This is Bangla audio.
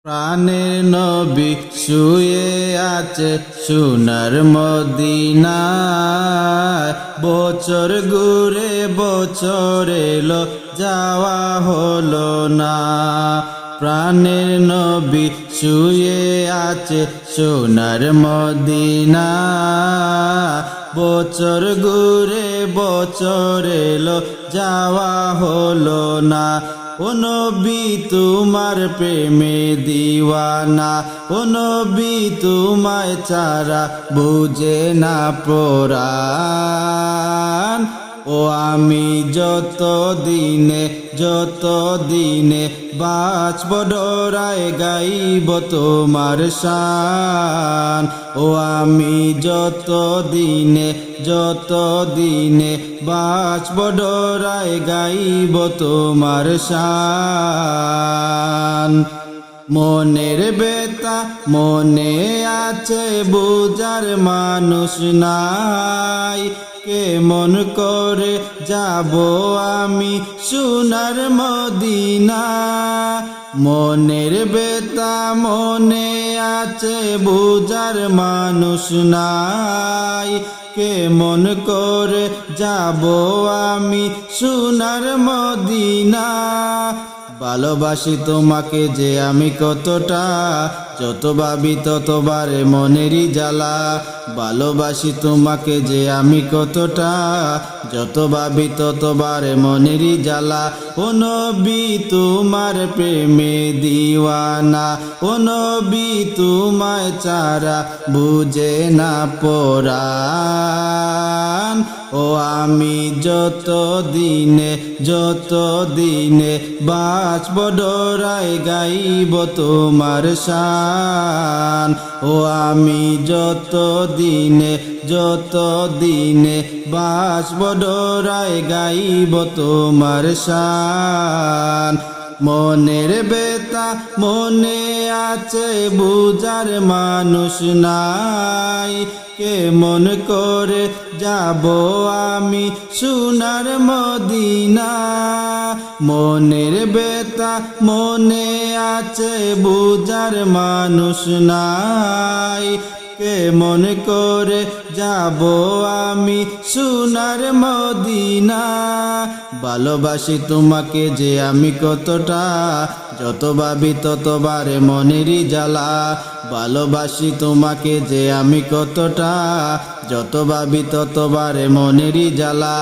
প্রাণের নবী শুয়ে আছে সোনার মদিনায়। বছর ঘুরে বছর এলো যাওয়া হলো না। প্রাণের নবী শুয়ে আছে সোনার মদিনায়। বছর ঘুরে বছর এলো যাওয়া হলো না। ও নবী তোমার প্রেমে দিওয়ানা, ও নবী তোমায় ছাড়া বুঝে না পরাণ। ও আমি যত দিনে বাঁচব ডোরায় গাইব তোমার শান। ও আমি যত দিনে বাঁচব ডোরায় গাইব তোমার শান। মনের বেতা মনে আছে বুঝার মানুষ নাই। কেমন করে যাব আমি সোনার মদিনা। মনের বেতা মনে আছে বুঝার মানুষ নাই। কেমন করে যাব আমি সোনার মদিনা। ভালোবাসি তোমাকে যে আমি কতটা, যত ভাবি ততবারে মনেরই জ্বালা। ভালোবাসি তোমাকে যে আমি কতটা, যত ভাবি ততবারে মনেরই জ্বালা। ও নবী তোমার প্রেমে দিওয়ানা, ও নবী তোমায় ছাড়া বুঝে না পরাণ। ও আমি যত দিনে বাঁচব ডোরায় গাইব তোমার শান। ও আমি যত দিনে বাঁচব ডোরায় গাইব তোমার শান। মনের বেতা মনে আছে বুঝার মানুষ নাই। কেমন করে যাব আমি সোনার মদিনা। মনের বেতা মনে আছে বুঝার মানুষ নাই। কেমন করে যাব আমি সোনার মদিনা। ভালোবাসি তোমাকে যে আমি কতটা, যত ভাবি ততবারে মনেরই জ্বালা। ভালোবাসি তোমাকে যে আমি কতটা, যত ভাবি ততবারে মনেরই জ্বালা।